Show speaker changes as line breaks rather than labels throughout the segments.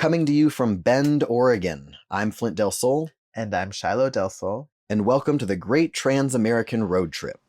Coming to you from Bend, Oregon, I'm Flint Del Sol.
And I'm Xilo Del Sol.
And welcome to the Great Trans-American Road Trip.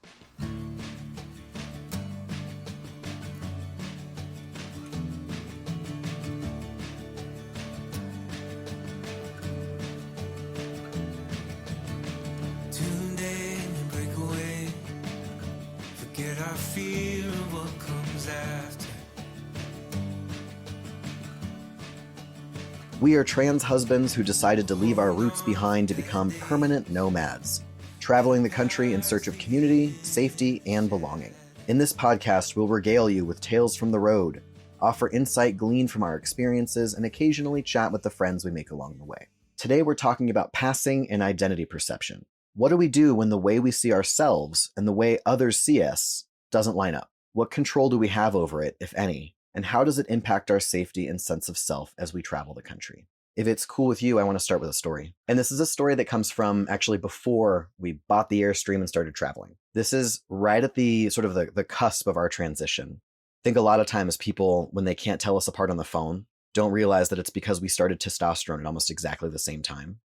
We are trans husbands who decided to leave our roots behind to become permanent nomads, traveling the country in search of community, safety, and belonging. In this podcast, we'll regale you with tales from the road, offer insight gleaned from our experiences, and occasionally chat with the friends we make along the way. Today, we're talking about passing and identity perception. What do we do when the way we see ourselves and the way others see us doesn't line up? What control do we have over it, if any? And how does it impact our safety and sense of self as we travel the country? If it's cool with you, I want to start with a story. And this is a story that comes from actually before we bought the Airstream and started traveling. This is right at the sort of the cusp of our transition. I think a lot of times people, when they can't tell us apart on the phone, don't realize that it's because we started testosterone at almost exactly the same time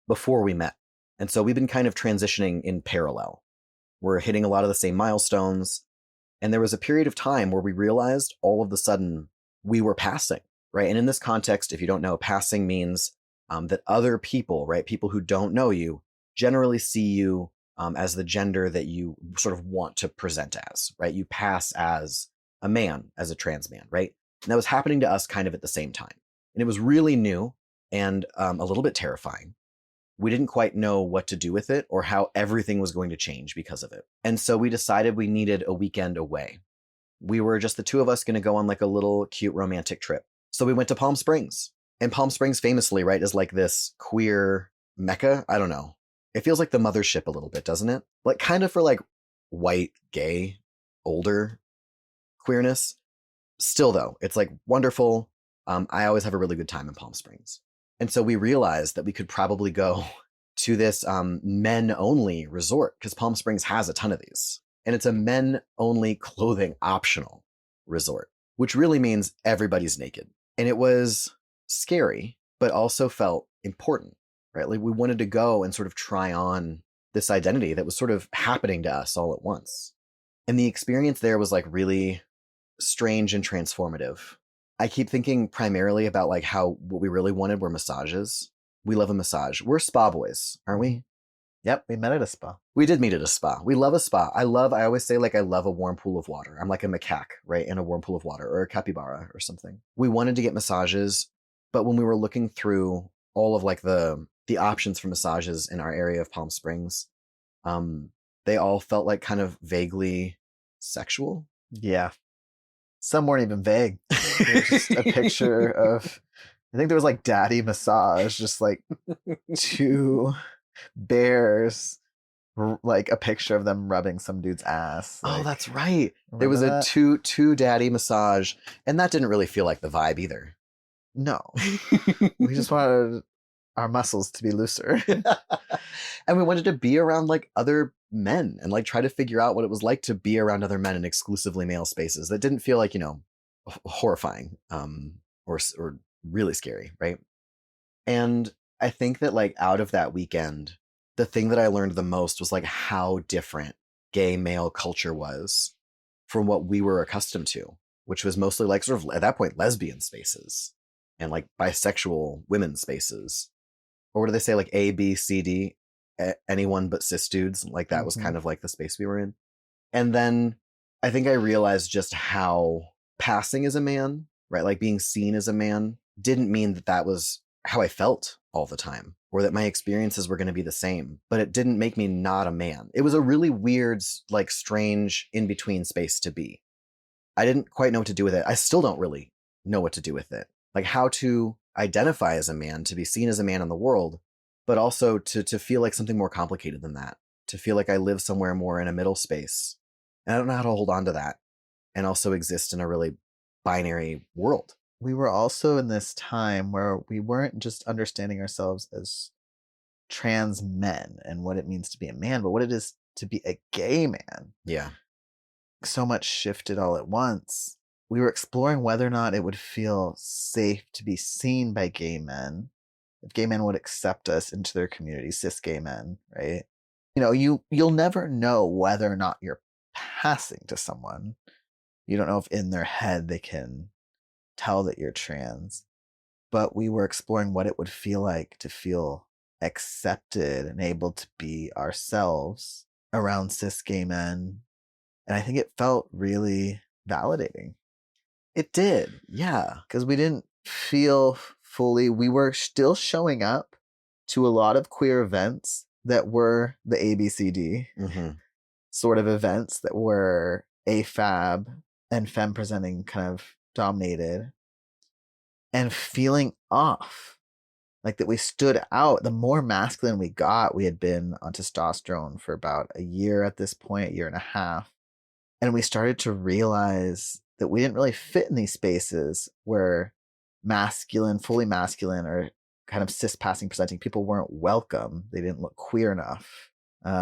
before we met. And so we've been kind of transitioning in parallel. We're hitting a lot of the same milestones. And there was a period of time where we realized all of a sudden we were passing, right? And in this context, if you don't know, passing means that other people, right, people who don't know you, generally see you as the gender that you sort of want to present as, right? You pass as a man, as a trans man, right? And that was happening to us kind of at the same time. And it was really new and a little bit terrifying. We didn't quite know what to do with it or how everything was going to change because of it. And so we decided we needed a weekend away. We were just the two of us going to go on like a little cute romantic trip. So we went to Palm Springs. And Palm Springs famously, right, is like this queer mecca. I don't know. It feels like the mothership a little bit, doesn't it? Like kind of for like white, gay, older queerness. Still though, it's like wonderful. I always have a really good time in Palm Springs. And so we realized that we could probably go to this men-only resort because Palm Springs has a ton of these. And it's a men-only clothing optional resort, which really means everybody's naked. And it was scary, but also felt important, right? Like we wanted to go and sort of try on this identity that was sort of happening to us all at once. And the experience there was like really strange and transformative. I keep thinking primarily about like how what we really wanted were massages. We love a massage. We're spa boys, aren't we?
Yep, we met at a spa.
We did meet at a spa. We love a spa. I always say like I love a warm pool of water. I'm like a macaque, right? In a warm pool of water or a capybara or something. We wanted to get massages, but when we were looking through all of like the options for massages in our area of Palm Springs, they all felt like kind of vaguely sexual.
Yeah. Some weren't even vague. Just a picture of, I think there was like daddy massage, just like two bears, like a picture of them rubbing some dude's ass.
Like, oh, that's right.
There
was a two daddy massage, and that didn't really feel like the vibe either.
No. We just wanted our muscles to be looser.
And we wanted to be around like other men and like try to figure out what it was like to be around other men in exclusively male spaces that didn't feel like, you know, horrifying or really scary, right? And I think that like out of that weekend, the thing that I learned the most was like how different gay male culture was from what we were accustomed to, which was mostly like sort of at that point lesbian spaces and like bisexual women's spaces. Or what do they say, like A, B, C, D, anyone but cis dudes? Like that was kind of like the space we were in. And then I think I realized just how passing as a man, right? Like being seen as a man didn't mean that that was how I felt all the time or that my experiences were going to be the same, but it didn't make me not a man. It was a really weird, like strange in-between space to be. I didn't quite know what to do with it. I still don't really know what to do with it. Like how to identify as a man, to be seen as a man in the world, but also to feel like something more complicated than that, to feel like I live somewhere more in a middle space. And I don't know how to hold on to that and also exist in a really binary world.
We were also in this time where we weren't just understanding ourselves as trans men and what it means to be a man, but what it is to be a gay man.
Yeah.
So much shifted all at once. we were exploring whether or not it would feel safe to be seen by gay men, if gay men would accept us into their community, cis gay men, right? You'll never know whether or not you're passing to someone. You don't know if in their head they can tell that you're trans. But we were exploring what it would feel like to feel accepted and able to be ourselves around cis gay men. And I think it felt really validating.
It did. Yeah.
Because we didn't feel fully, we were still showing up to a lot of queer events that were the ABCD sort of events that were AFAB and femme presenting kind of dominated, and feeling off, like that we stood out. The more masculine we got, we had been on testosterone for about a year at this point, a year and a half. And we started to realize that we didn't really fit in these spaces where masculine, fully masculine, or kind of cis passing presenting people weren't welcome. They didn't look queer enough,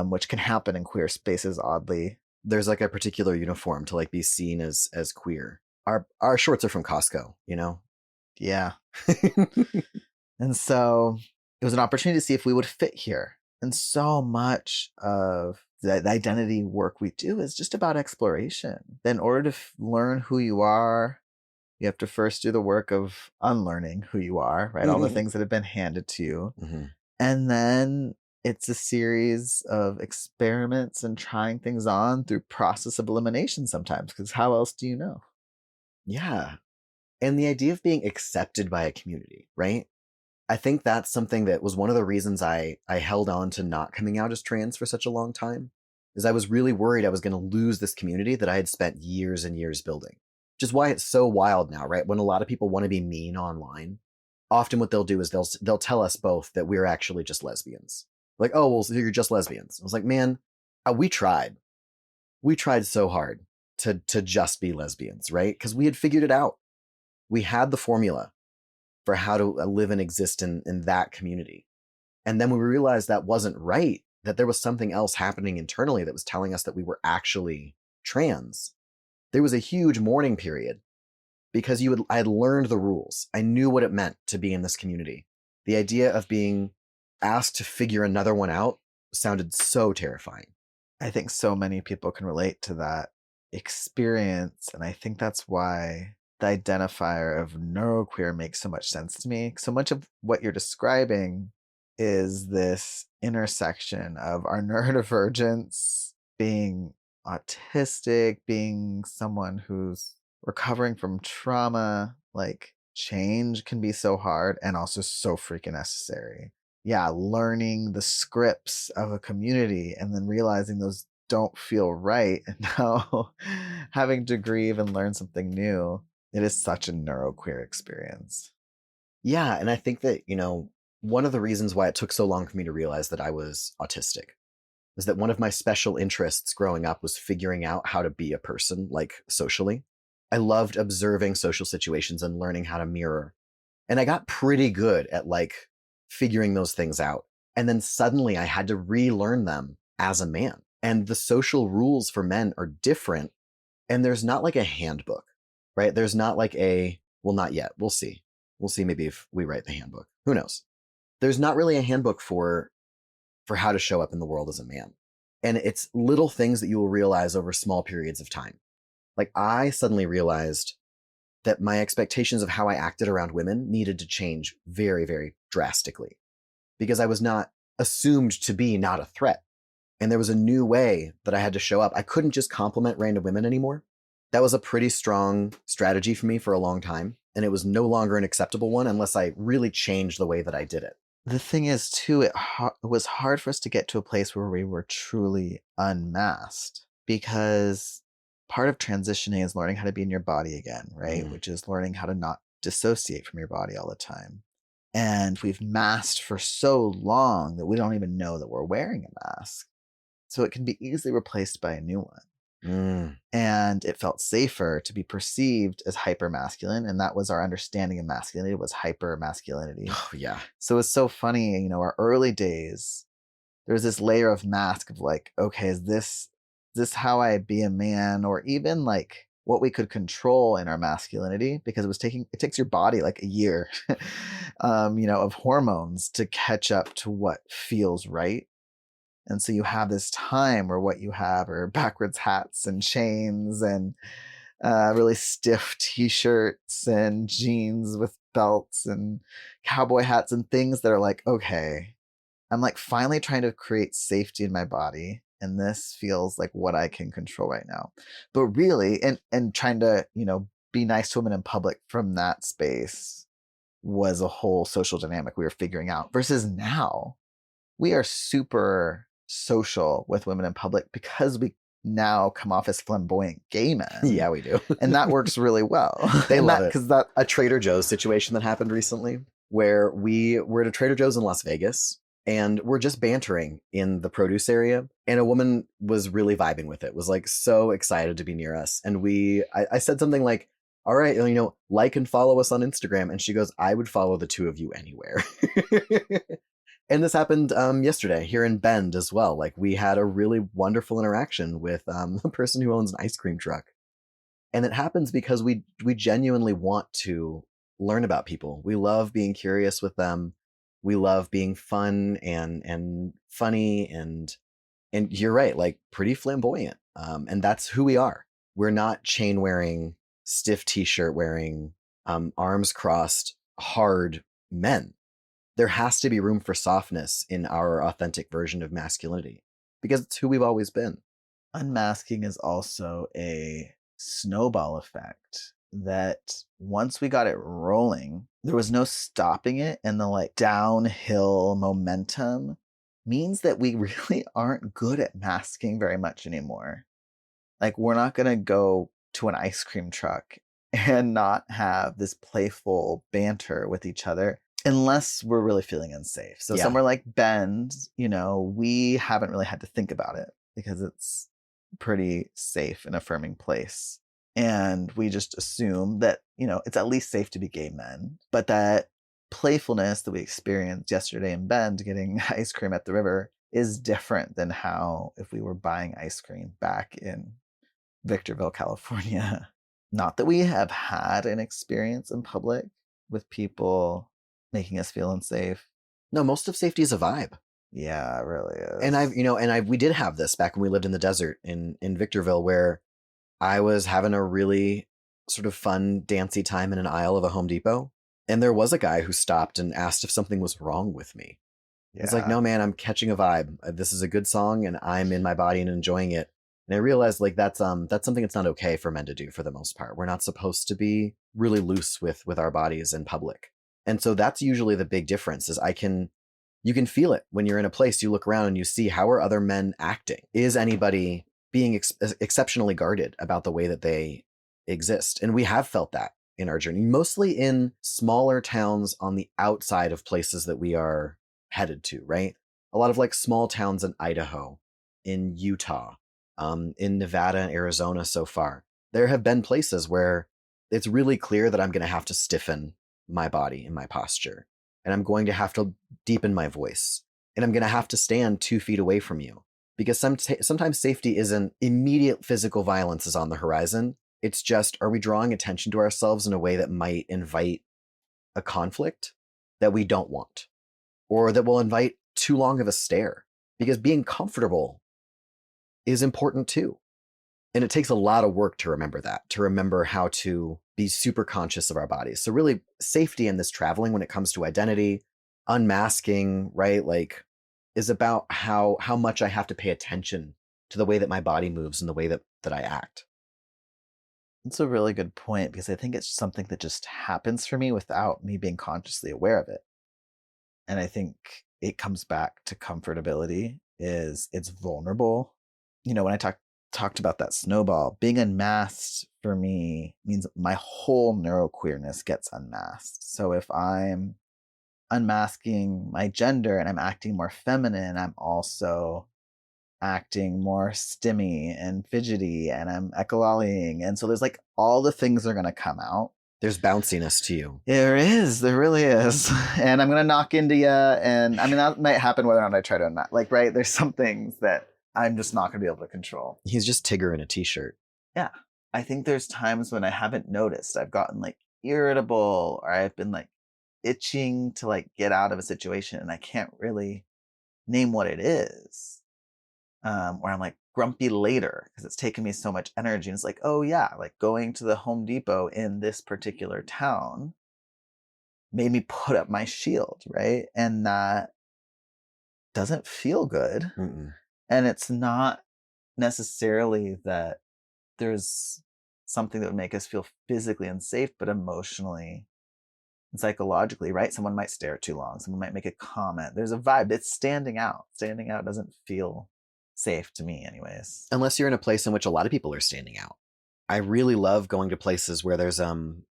which can happen in queer spaces, oddly.
There's like a particular uniform to like be seen as queer. Our shorts are from Costco, you know?
Yeah. And so it was an opportunity to see if we would fit here. And so much of the identity work we do is just about exploration. In order to learn who you are, you have to first do the work of unlearning who you are, right? All the things that have been handed to you. And then it's a series of experiments and trying things on through process of elimination sometimes, because how else do you know?
Yeah. And the idea of being accepted by a community, right? I think that's something that was one of the reasons I held on to not coming out as trans for such a long time, is I was really worried I was going to lose this community that I had spent years and years building. Which is why it's so wild now, right? When a lot of people want to be mean online, often what they'll do is they'll tell us both that we're actually just lesbians. Like, oh, well, so you're just lesbians. I was like, man, we tried. We tried so hard to just be lesbians, right? Because we had figured it out. We had the formula for how to live and exist in that community. And then we realized that wasn't right, that there was something else happening internally that was telling us that we were actually trans. There was a huge mourning period because I had learned the rules. I knew what it meant to be in this community. The idea of being asked to figure another one out sounded so terrifying.
I think so many people can relate to that experience. And I think that's why the identifier of neuroqueer makes so much sense to me. So much of what you're describing is this intersection of our neurodivergence, being autistic, being someone who's recovering from trauma. Like, change can be so hard and also so freaking necessary. Yeah, learning the scripts of a community and then realizing those don't feel right, and now having to grieve and learn something new. It is such a neuroqueer experience.
Yeah, and I think that, one of the reasons why it took so long for me to realize that I was autistic was that one of my special interests growing up was figuring out how to be a person, like socially. I loved observing social situations and learning how to mirror. And I got pretty good at like figuring those things out. And then suddenly I had to relearn them as a man. And the social rules for men are different. And there's not like a handbook, right? There's not like well, not yet. We'll see. We'll see maybe if we write the handbook. Who knows? There's not really a handbook for how to show up in the world as a man. And it's little things that you will realize over small periods of time. Like, I suddenly realized that my expectations of how I acted around women needed to change very, very drastically because I was not assumed to be not a threat. And there was a new way that I had to show up. I couldn't just compliment random women anymore. That was a pretty strong strategy for me for a long time. And it was no longer an acceptable one unless I really changed the way that I did it.
The thing is, too, it was hard for us to get to a place where we were truly unmasked, because part of transitioning is learning how to be in your body again, right? Which is learning how to not dissociate from your body all the time. And we've masked for so long that we don't even know that we're wearing a mask. So it can be easily replaced by a new one. And it felt safer to be perceived as hyper-masculine, and that was our understanding of masculinity, was hyper-masculinity.
Oh, yeah.
So it's so funny, our early days, there was this layer of mask of like, okay, is this how I be a man? Or even like what we could control in our masculinity, because it takes your body like a year, of hormones to catch up to what feels right. And so you have this time where what you have are backwards hats and chains and really stiff t-shirts and jeans with belts and cowboy hats and things that are like, okay, I'm like finally trying to create safety in my body. And this feels like what I can control right now. But really, and trying to, be nice to women in public from that space was a whole social dynamic we were figuring out. Versus now, we are super social with women in public because we now come off as flamboyant gay men.
Yeah, we do.
And that works really well.
They love it.
Because that
a Trader Joe's situation that happened recently where we were at a Trader Joe's in Las Vegas and we're just bantering in the produce area. And a woman was really vibing with it, was like so excited to be near us. And I said something like, all right, like and follow us on Instagram. And she goes, I would follow the two of you anywhere. And this happened yesterday here in Bend as well. Like we had a really wonderful interaction with a person who owns an ice cream truck. And it happens because we genuinely want to learn about people. We love being curious with them. We love being fun and funny and you're right, like pretty flamboyant. And that's who we are. We're not chain wearing, stiff t-shirt wearing, arms crossed, hard men. There has to be room for softness in our authentic version of masculinity because it's who we've always been.
Unmasking is also a snowball effect that once we got it rolling, there was no stopping it. And the like downhill momentum means that we really aren't good at masking very much anymore. Like we're not going to go to an ice cream truck and not have this playful banter with each other. Unless we're really feeling unsafe. So somewhere like Bend, we haven't really had to think about it because it's a pretty safe and affirming place. And we just assume that, it's at least safe to be gay men. But that playfulness that we experienced yesterday in Bend getting ice cream at the river is different than how if we were buying ice cream back in Victorville, California. Not that we have had an experience in public with people making us feel unsafe.
No, most of safety is a vibe.
Yeah, it really is.
And we did have this back when we lived in the desert in Victorville, where I was having a really sort of fun, dancey time in an aisle of a Home Depot. And there was a guy who stopped and asked if something was wrong with me. Yeah. It's like, no, man, I'm catching a vibe. This is a good song and I'm in my body and enjoying it. And I realized like that's something that's not okay for men to do for the most part. We're not supposed to be really loose with our bodies in public. And so that's usually the big difference is you can feel it when you're in a place, you look around and you see how are other men acting? Is anybody being exceptionally guarded about the way that they exist? And we have felt that in our journey, mostly in smaller towns on the outside of places that we are headed to, right? A lot of like small towns in Idaho, in Utah, in Nevada and Arizona so far. There have been places where it's really clear that I'm going to have to stiffen my body and my posture. And I'm going to have to deepen my voice. And I'm going to have to stand 2 feet away from you. Because sometimes safety isn't immediate physical violence is on the horizon. It's just, are we drawing attention to ourselves in a way that might invite a conflict that we don't want? Or that will invite too long of a stare? Because being comfortable is important too. And it takes a lot of work to remember that, to remember how to be super conscious of our bodies. So really safety in this traveling when it comes to identity, unmasking, right? Like is about how much I have to pay attention to the way that my body moves and the way that I act.
That's a really good point because I think it's something that just happens for me without me being consciously aware of it. And I think it comes back to comfortability is it's vulnerable. When I talked about that snowball, being unmasked for me means my whole neuroqueerness gets unmasked. So if I'm unmasking my gender and I'm acting more feminine, I'm also acting more stimmy and fidgety and I'm echolalying. And so there's like all the things are going to come out.
There's bounciness to you.
There really is. And I'm going to knock into you. And I mean, that might happen whether or not I try to unmask. Like, right, there's some things that I'm just not going to be able to control.
He's just Tigger in a t-shirt.
Yeah.
I think there's times when I haven't noticed. I've gotten like irritable or I've been like itching to like get out of a situation and I can't really name what it is. Or I'm like grumpy later because it's taken me so much energy. And it's like, oh yeah, like going to the Home Depot in this particular town made me put up my shield, right? And that doesn't feel good.
Mm-mm.
And it's not necessarily that there's something that would make us feel physically unsafe, but emotionally and psychologically, right? Someone might stare too long. Someone might make a comment. There's a vibe. It's standing out. Standing out doesn't feel safe to me, anyways.
Unless you're in a place in which a lot of people are standing out. I really love going to places where there's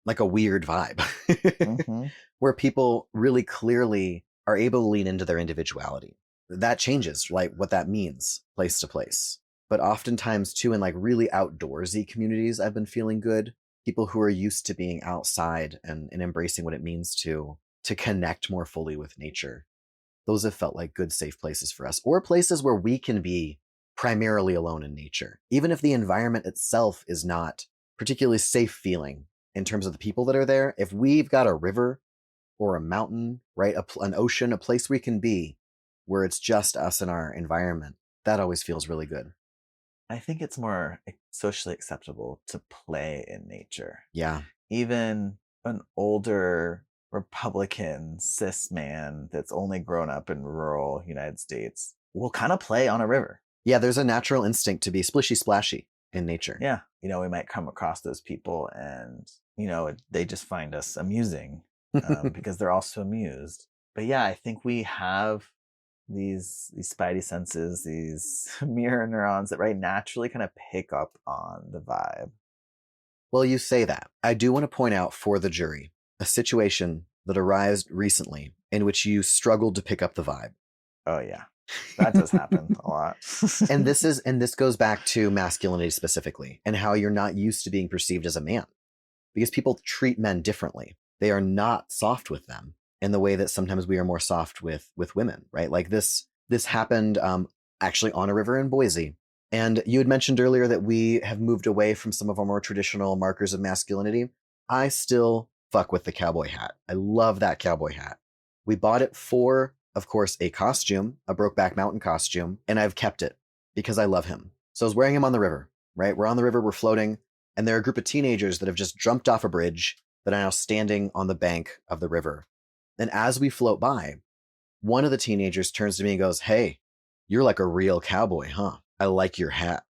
like a weird vibe,
Mm-hmm.
where people really clearly are able to lean into their individuality. That changes like what that means place to place. But oftentimes too, in like really outdoorsy communities, I've been feeling good. People who are used to being outside and embracing what it means to connect more fully with nature. Those have felt like good, safe places for us, or places where we can be primarily alone in nature, even if the environment itself is not particularly safe feeling in terms of the people that are there. If we've got a river or a mountain, right, an ocean, a place we can be where it's just us and our environment, that always feels really good.
I think it's more socially acceptable to play in nature.
Yeah.
Even an older Republican cis man that's only grown up in rural United States will kind of play on a river.
Yeah, there's a natural instinct to be splishy splashy in nature.
Yeah. We might come across those people and, they just find us amusing because they're also amused. But yeah, I think we have these spidey senses, these mirror neurons that naturally kind of pick up on the vibe.
Well, you say that. I do want to point out for the jury a situation that arose recently in which you struggled to pick up the vibe.
Oh yeah. That does happen a lot.
And this goes back to masculinity specifically and how you're not used to being perceived as a man, because people treat men differently. They are not soft with them in the way that sometimes we are more soft with women, right? Like this happened actually on a river in Boise. And you had mentioned earlier that we have moved away from some of our more traditional markers of masculinity. I still fuck with the cowboy hat. I love that cowboy hat. We bought it for, of course, a costume, a Brokeback Mountain costume, and I've kept it because I love him. So I was wearing him on the river, right? We're on the river, we're floating, and there are a group of teenagers that have just jumped off a bridge that are now standing on the bank of the river. And as we float by, one of the teenagers turns to me and goes, "Hey, you're like a real cowboy, huh? I like your hat."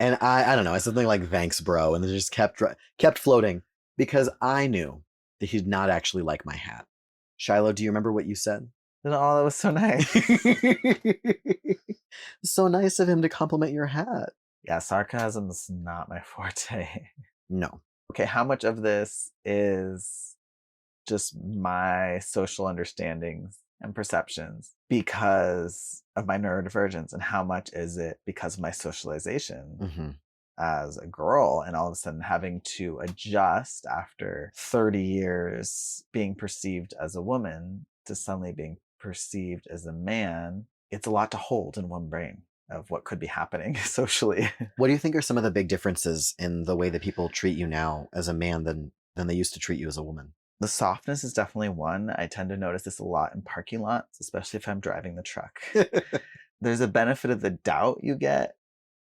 And I don't know, it's something like, "Thanks, bro." And it just kept floating because I knew that he'd not actually like my hat. Xilo, do you remember what you said?
Oh, that was so nice.
So nice of him to compliment your hat.
Yeah, sarcasm is not my forte.
No.
Okay, how much of this is just my social understandings and perceptions because of my neurodivergence, and how much is it because of my socialization
Mm-hmm.
as a girl and all of a sudden having to adjust after 30 years being perceived as a woman to suddenly being perceived as a man? It's a lot to hold in one brain of what could be happening socially.
What do you think are some of the big differences in the way that people treat you now as a man than they used to treat you as a woman?
The softness is definitely one. I tend to notice this a lot in parking lots, especially if I'm driving the truck. There's a benefit of the doubt you get,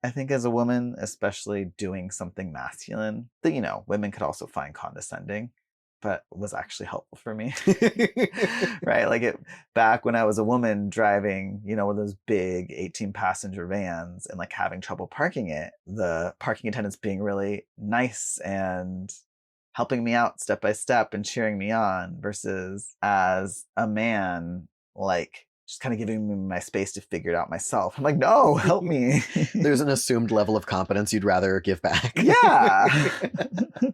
I think, as a woman, especially doing something masculine that, women could also find condescending, but was actually helpful for me. Right? Like back when I was a woman driving, one of those big 18-passenger vans and like having trouble parking it, the parking attendants being really nice and helping me out step by step and cheering me on, versus as a man, like just kind of giving me my space to figure it out myself. I'm like, no, help me.
There's an assumed level of competence you'd rather give back.
Yeah.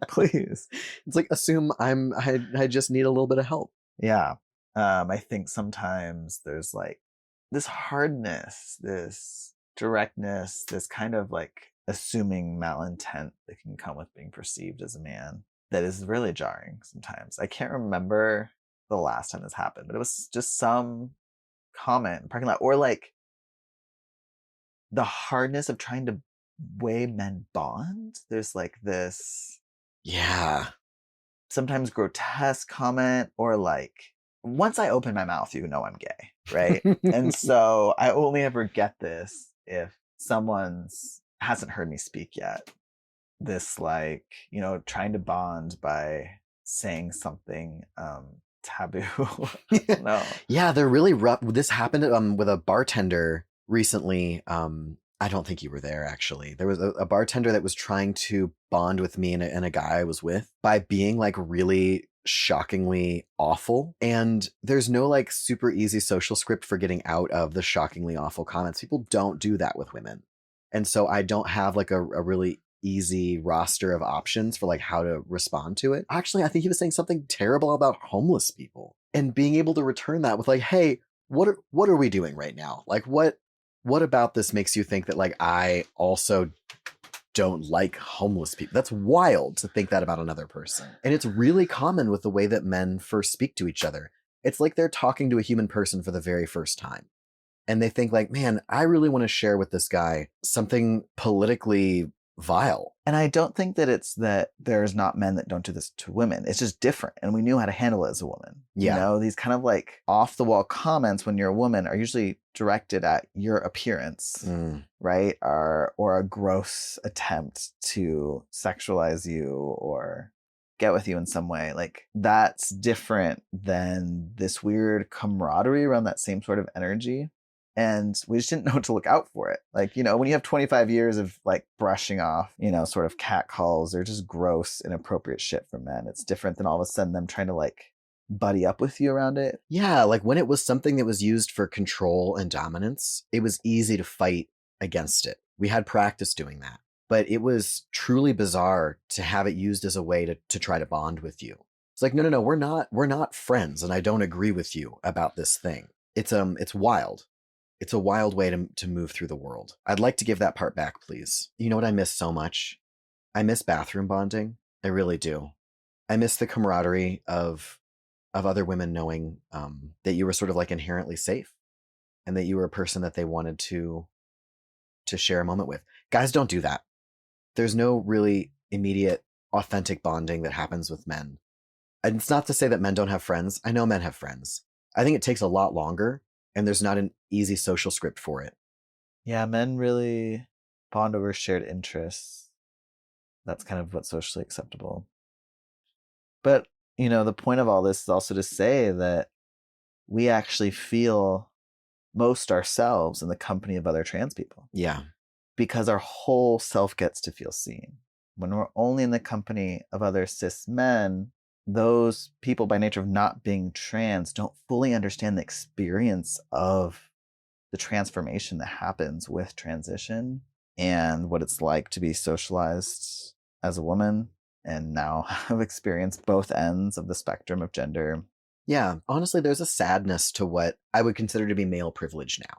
Please.
It's like, assume I just need a little bit of help.
Yeah. I think sometimes there's like this hardness, this directness, this kind of like assuming malintent that can come with being perceived as a man that is really jarring sometimes. I can't remember the last time this happened, but it was just some comment in the parking lot, or like the hardness of trying to way men bond. There's like this
Yeah.
sometimes grotesque comment, or like, once I open my mouth, you know I'm gay, right? And so I only ever get this if someone's hasn't heard me speak yet. This, like, you know, trying to bond by saying something taboo. No.
Yeah, they're really rough. This happened with a bartender recently. I don't think you were there, actually. There was a bartender that was trying to bond with me and a guy I was with by being like really shockingly awful. And there's no like super easy social script for getting out of the shockingly awful comments. People don't do that with women. And so I don't have like a really easy roster of options for like how to respond to it. Actually, I think he was saying something terrible about homeless people, and being able to return that with like, hey, what are we doing right now? Like, what about this makes you think that like I also don't like homeless people? That's wild to think that about another person. And it's really common with the way that men first speak to each other. It's like they're talking to a human person for the very first time. And they think like, man, I really want to share with this guy something politically vile.
And I don't think that it's that there's not men that don't do this to women. It's just different. And we knew how to handle it as a woman.
Yeah.
You know, these kind of like off the wall comments when you're a woman are usually directed at your appearance, right? Or a gross attempt to sexualize you or get with you in some way. Like, that's different than this weird camaraderie around that same sort of energy. And we just didn't know to look out for it. Like, you know, when you have 25 years of like brushing off, you know, sort of catcalls or just gross, inappropriate shit from men, it's different than all of a sudden them trying to like buddy up with you around it.
Yeah, like when it was something that was used for control and dominance, it was easy to fight against it. We had practice doing that. But it was truly bizarre to have it used as a way to try to bond with you. It's like, no, we're not friends, and I don't agree with you about this thing. It's wild. It's a wild way to move through the world. I'd like to give that part back, please. You know what I miss so much? I miss bathroom bonding. I really do. I miss the camaraderie of other women knowing that you were sort of like inherently safe, and that you were a person that they wanted to share a moment with. Guys don't do that. There's no really immediate, authentic bonding that happens with men. And it's not to say that men don't have friends. I know men have friends. I think it takes a lot longer, and there's not an easy social script for it.
Yeah, men really bond over shared interests. That's kind of what's socially acceptable. But, you know, the point of all this is also to say that we actually feel most ourselves in the company of other trans people.
Yeah.
Because our whole self gets to feel seen. When we're only in the company of other cis men, those people, by nature of not being trans, don't fully understand the experience of the transformation that happens with transition and what it's like to be socialized as a woman and now have experienced both ends of the spectrum of gender.
Yeah, honestly, there's a sadness to what I would consider to be male privilege now,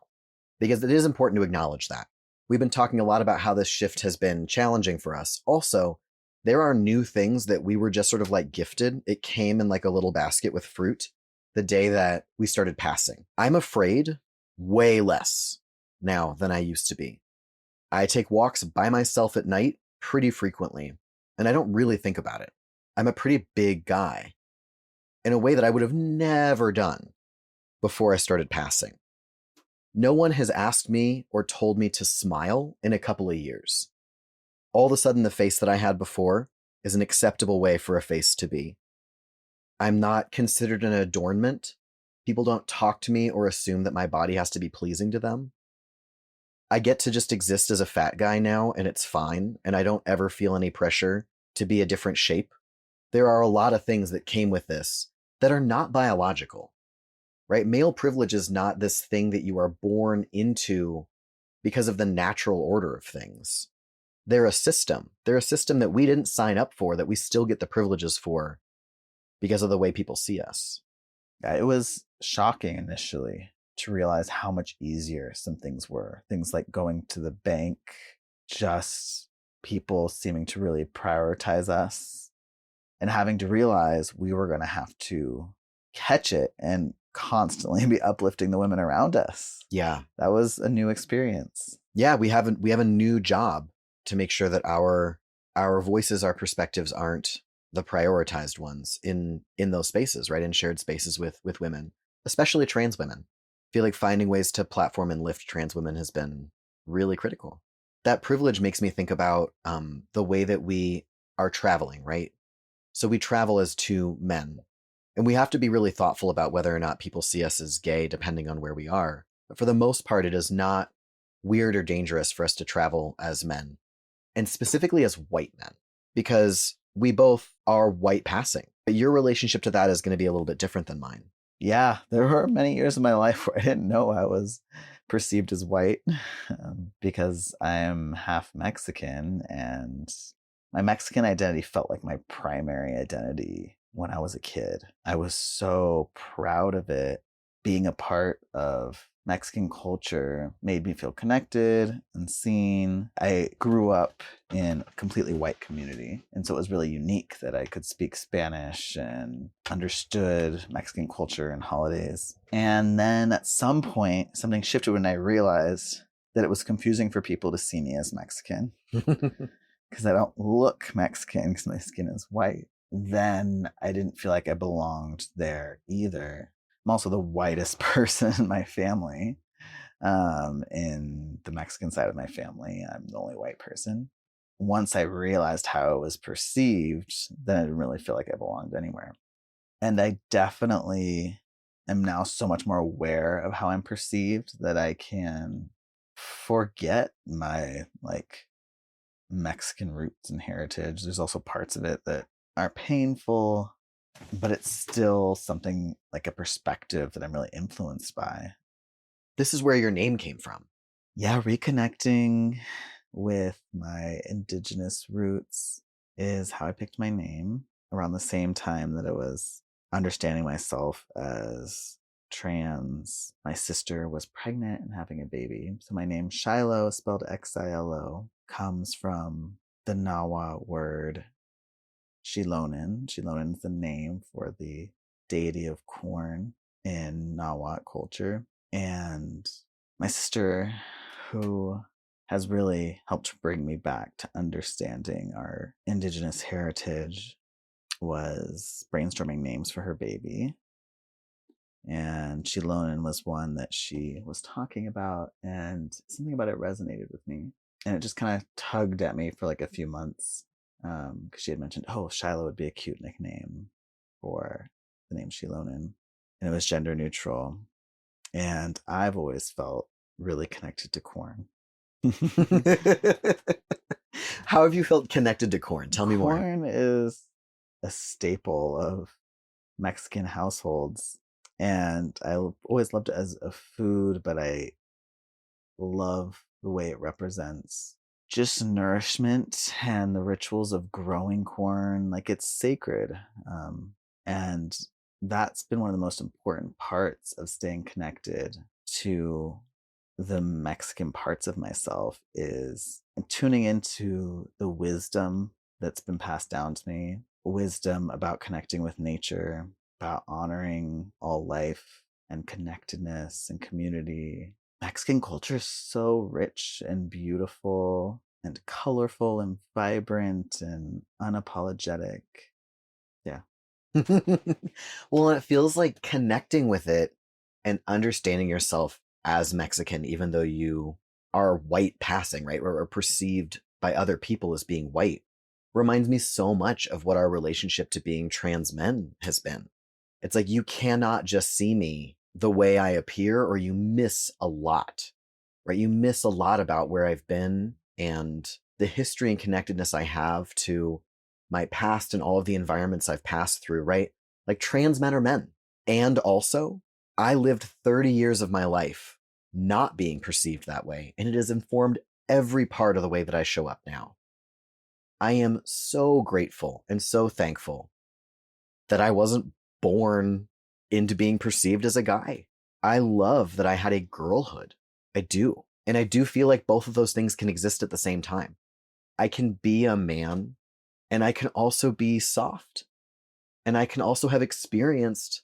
because it is important to acknowledge that. We've been talking a lot about how this shift has been challenging for us. Also, there are new things that we were just sort of like gifted. It came in like a little basket with fruit the day that we started passing. I'm afraid way less now than I used to be. I take walks by myself at night pretty frequently, and I don't really think about it. I'm a pretty big guy in a way that I would have never done before I started passing. No one has asked me or told me to smile in a couple of years. All of a sudden, the face that I had before is an acceptable way for a face to be. I'm not considered an adornment. People don't talk to me or assume that my body has to be pleasing to them. I get to just exist as a fat guy now, and it's fine, and I don't ever feel any pressure to be a different shape. There are a lot of things that came with this that are not biological, right? Male privilege is not this thing that you are born into because of the natural order of things. They're a system. They're a system that we didn't sign up for, that we still get the privileges for because of the way people see us.
Yeah, it was shocking initially to realize how much easier some things were. Things like going to the bank, just people seeming to really prioritize us, and having to realize we were going to have to catch it and constantly be uplifting the women around us.
Yeah.
That was a new experience.
Yeah, we have a new job to make sure that our voices, our perspectives aren't the prioritized ones in those spaces, right? In shared spaces with women, especially trans women. I feel like finding ways to platform and lift trans women has been really critical. That privilege makes me think about the way that we are traveling, right? So we travel as two men, and we have to be really thoughtful about whether or not people see us as gay, depending on where we are. But for the most part, it is not weird or dangerous for us to travel as men, and specifically as white men, because we both are white passing. But your relationship to that is going to be a little bit different than mine.
Yeah, there were many years of my life where I didn't know I was perceived as white because I am half Mexican, and my Mexican identity felt like my primary identity when I was a kid. I was so proud of it. Being a part of Mexican culture made me feel connected and seen. I grew up in a completely white community, and so it was really unique that I could speak Spanish and understood Mexican culture and holidays. And then at some point, something shifted when I realized that it was confusing for people to see me as Mexican because I don't look Mexican because my skin is white. Then I didn't feel like I belonged there either. I'm also the whitest person in my family. In the Mexican side of my family, I'm the only white person. Once I realized how it was perceived, then I didn't really feel like I belonged anywhere. And I definitely am now so much more aware of how I'm perceived that I can forget my like Mexican roots and heritage. There's also parts of it that are painful, but it's still something like a perspective that I'm really influenced by.
This is where your name came from.
Yeah, reconnecting with my indigenous roots is how I picked my name around the same time that I was understanding myself as trans. My sister was pregnant and having a baby. So my name, Xilo, spelled Xilo, comes from the Nawa word Xilonen. Xilonen is the name for the deity of corn in Nahuatl culture. And my sister, who has really helped bring me back to understanding our indigenous heritage, was brainstorming names for her baby. And Xilonen was one that she was talking about, and something about it resonated with me. And it just kind of tugged at me for like a few months because she had mentioned, oh, Xilo would be a cute nickname for the name Xilonen. And it was gender neutral. And I've always felt really connected to corn.
How have you felt connected to corn? Tell me more.
Corn is a staple of Mexican households. And I always loved it as a food, but I love the way it represents just nourishment and the rituals of growing corn. Like it's sacred. And that's been one of the most important parts of staying connected to the Mexican parts of myself is tuning into the wisdom that's been passed down to me, wisdom about connecting with nature, about honoring all life and connectedness and community. Mexican culture is so rich and beautiful and colorful and vibrant and unapologetic. Yeah.
Well, and it feels like connecting with it and understanding yourself as Mexican, even though you are white passing, right? Or perceived by other people as being white, reminds me so much of what our relationship to being trans men has been. It's like you cannot just see me the way I appear, or you miss a lot, right? You miss a lot about where I've been and the history and connectedness I have to my past and all of the environments I've passed through, right? Like trans men are men. And also, I lived 30 years of my life not being perceived that way, and it has informed every part of the way that I show up now. I am so grateful and so thankful that I wasn't born into being perceived as a guy. I love that I had a girlhood. I do. And I do feel like both of those things can exist at the same time. I can be a man, and I can also be soft. And I can also have experienced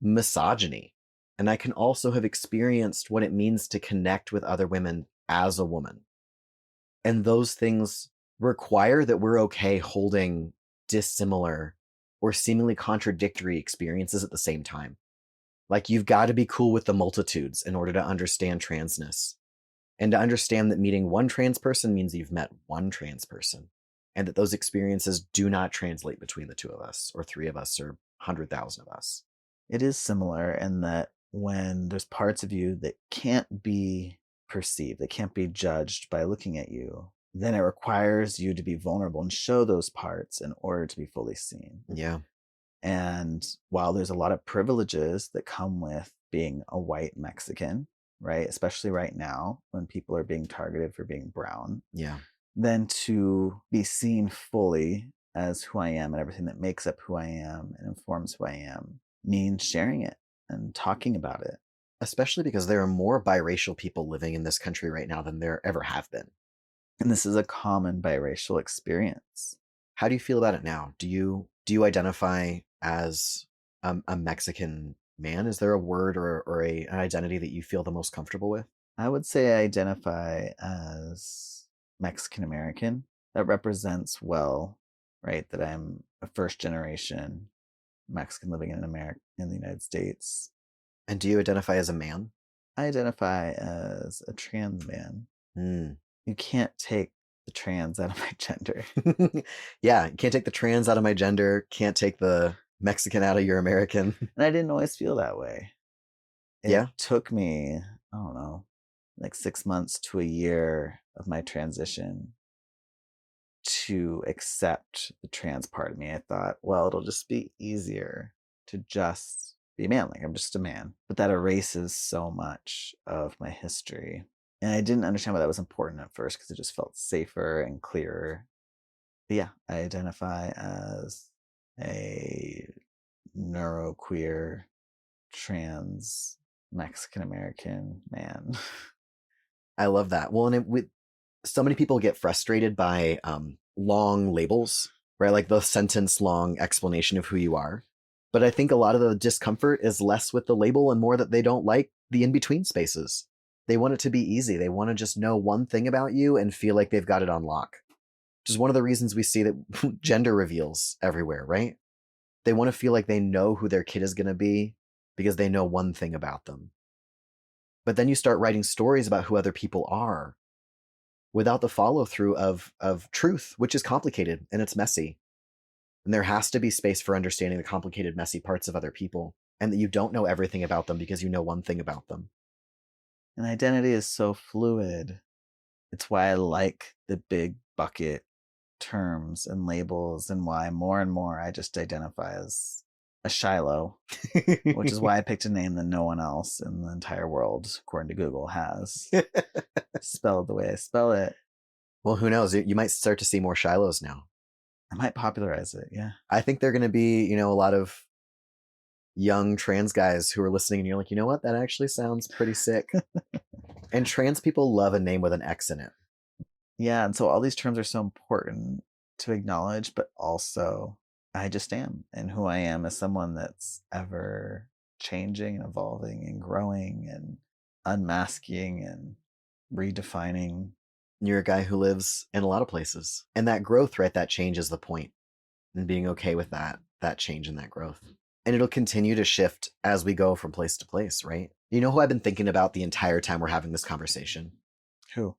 misogyny. And I can also have experienced what it means to connect with other women as a woman. And those things require that we're okay holding dissimilar or seemingly contradictory experiences at the same time. Like, you've got to be cool with the multitudes in order to understand transness, and to understand that meeting one trans person means you've met one trans person, and that those experiences do not translate between the two of us or three of us or 100,000 of us.
It is similar in that when there's parts of you that can't be perceived, that can't be judged by looking at you, then it requires you to be vulnerable and show those parts in order to be fully seen.
Yeah.
And while there's a lot of privileges that come with being a white Mexican, right, especially right now when people are being targeted for being brown,
Yeah.
then to be seen fully as who I am and everything that makes up who I am and informs who I am means sharing it and talking about it.
Especially because there are more biracial people living in this country right now than there ever have been.
And this is a common biracial experience.
How do you feel about it now? Do you identify as a Mexican man? Is there a word or an identity that you feel the most comfortable with?
I would say I identify as Mexican American. That represents well, right, that I'm a first generation Mexican living in America, in the United States.
And do you identify as a man?
I identify as a trans man.
Hmm.
You can't take the trans out of my gender.
Yeah, you can't take the trans out of my gender, can't take the Mexican out of your American.
And I didn't always feel that way. It took me, I don't know, like 6 months to a year of my transition to accept the trans part of me. I thought, well, it'll just be easier to just be a man. Like, I'm just a man. But that erases so much of my history. And I didn't understand why that was important at first because it just felt safer and clearer. But yeah, I identify as a neuroqueer, trans, Mexican American man.
I love that. Well, and so many people get frustrated by long labels, right? Like the sentence long explanation of who you are. But I think a lot of the discomfort is less with the label and more that they don't like the in-between spaces. They want it to be easy. They want to just know one thing about you and feel like they've got it on lock. Which is one of the reasons we see that gender reveals everywhere, right? They want to feel like they know who their kid is going to be because they know one thing about them. But then you start writing stories about who other people are without the follow-through of truth, which is complicated and it's messy. And there has to be space for understanding the complicated, messy parts of other people, and that you don't know everything about them because you know one thing about them.
And identity is so fluid. It's why I like the big bucket terms and labels, and why more and more I just identify as a Xilo, which is why I picked a name that no one else in the entire world, according to Google, has spelled the way I spell it.
Well, who knows? You might start to see more Xilos now.
I might popularize it, yeah.
I think they're going to be, a lot of young trans guys who are listening and you're like, you know what? That actually sounds pretty sick. And trans people love a name with an X in it.
Yeah, and so all these terms are so important to acknowledge, but also I just am, and who I am as someone that's ever changing and evolving and growing and unmasking and redefining.
You're a guy who lives in a lot of places. And that growth, right, that change is the point. And being okay with that change and that growth. And it'll continue to shift as we go from place to place, right? You know who I've been thinking about the entire time we're having this conversation?
Who?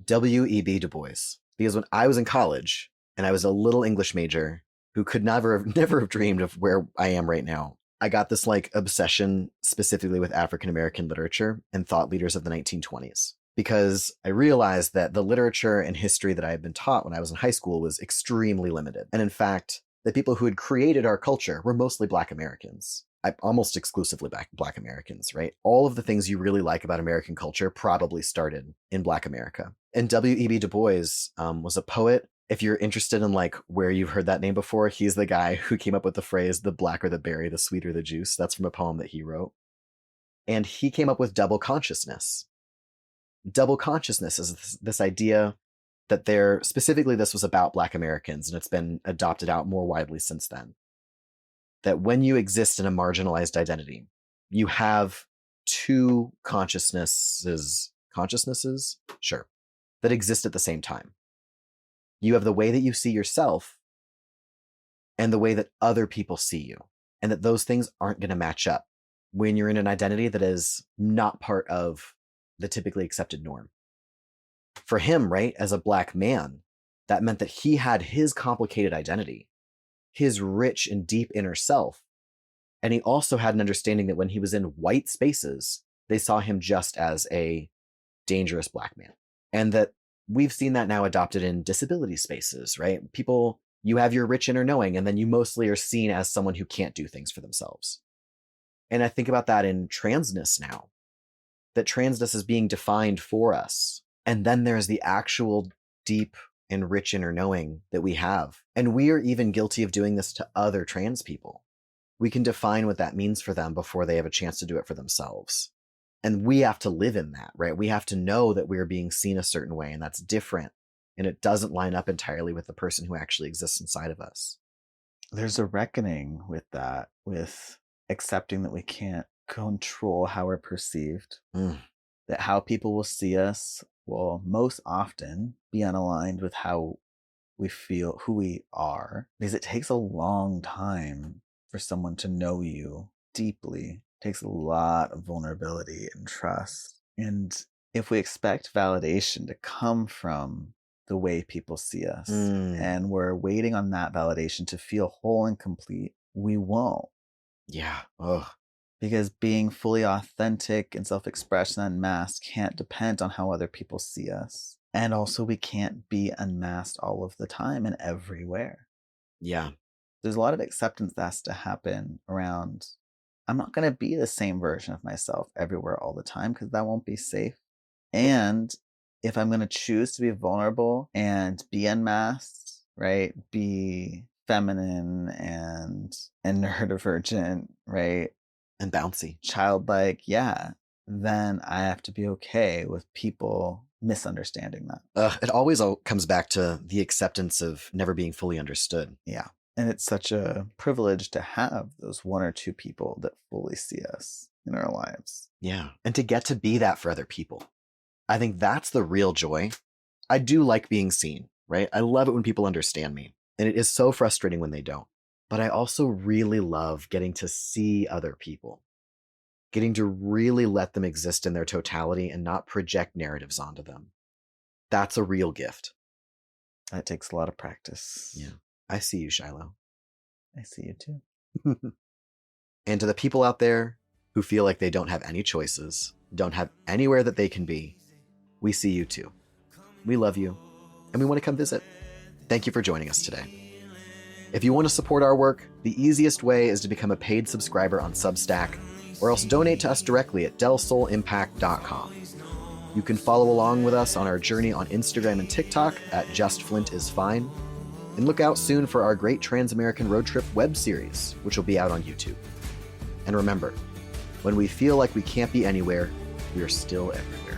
W.E.B. Du Bois. Because when I was in college and I was a little English major who could never have dreamed of where I am right now, I got this obsession specifically with African American literature and thought leaders of the 1920s. Because I realized that the literature and history that I had been taught when I was in high school was extremely limited. And in fact, the people who had created our culture were mostly Black Americans. Almost exclusively Black Americans, right? All of the things you really like about American culture probably started in Black America. And W.E.B. Du Bois was a poet. If you're interested in where you've heard that name before, he's the guy who came up with the phrase, the blacker the berry, the sweeter the juice. That's from a poem that he wrote. And he came up with double consciousness. Double consciousness is this idea that specifically this was about Black Americans, and it's been adopted out more widely since then. That when you exist in a marginalized identity, you have two consciousnesses consciousnesses, sure, that exist at the same time. You have the way that you see yourself and the way that other people see you, and that those things aren't going to match up when you're in an identity that is not part of the typically accepted norm. For him, right, as a Black man, that meant that he had his complicated identity, his rich and deep inner self. And he also had an understanding that when he was in white spaces, they saw him just as a dangerous Black man. And that we've seen that now adopted in disability spaces, right? People, you have your rich inner knowing, and then you mostly are seen as someone who can't do things for themselves. And I think about that in transness now, that transness is being defined for us. And then there's the actual deep and rich inner knowing that we have. And we are even guilty of doing this to other trans people. We can define what that means for them before they have a chance to do it for themselves. And we have to live in that, right? We have to know that we're being seen a certain way, and that's different. And it doesn't line up entirely with the person who actually exists inside of us.
There's a reckoning with that, with accepting that we can't control how we're perceived, that how people will see us will most often be unaligned with how we feel, who we are, because it takes a long time for someone to know you deeply. It takes a lot of vulnerability and trust. And if we expect validation to come from the way people see us, and we're waiting on that validation to feel whole and complete, we won't.
Yeah. Ugh.
Because being fully authentic and self-expressed and unmasked can't depend on how other people see us. And also we can't be unmasked all of the time and everywhere.
Yeah.
There's a lot of acceptance that has to happen around, I'm not going to be the same version of myself everywhere all the time, because that won't be safe. And if I'm going to choose to be vulnerable and be unmasked, right, be feminine and neurodivergent, right,
And bouncy.
childlike, yeah, then I have to be okay with people misunderstanding that.
It always comes back to the acceptance of never being fully understood.
Yeah. And it's such a privilege to have those one or two people that fully see us in our lives.
Yeah. And to get to be that for other people. I think that's the real joy. I do like being seen, right? I love it when people understand me. And it is so frustrating when they don't. But I also really love getting to see other people, getting to really let them exist in their totality and not project narratives onto them. That's a real gift.
That takes a lot of practice.
Yeah. I see you, Xilo.
I see you too.
And to the people out there who feel like they don't have any choices, don't have anywhere that they can be, we see you too. We love you, and we want to come visit. Thank you for joining us today. If you want to support our work, the easiest way is to become a paid subscriber on Substack, or else donate to us directly at delsolimpact.com. You can follow along with us on our journey on Instagram and TikTok at justflintisfine, and look out soon for our Great Trans-American Road Trip web series, which will be out on YouTube. And remember, when we feel like we can't be anywhere, we are still everywhere.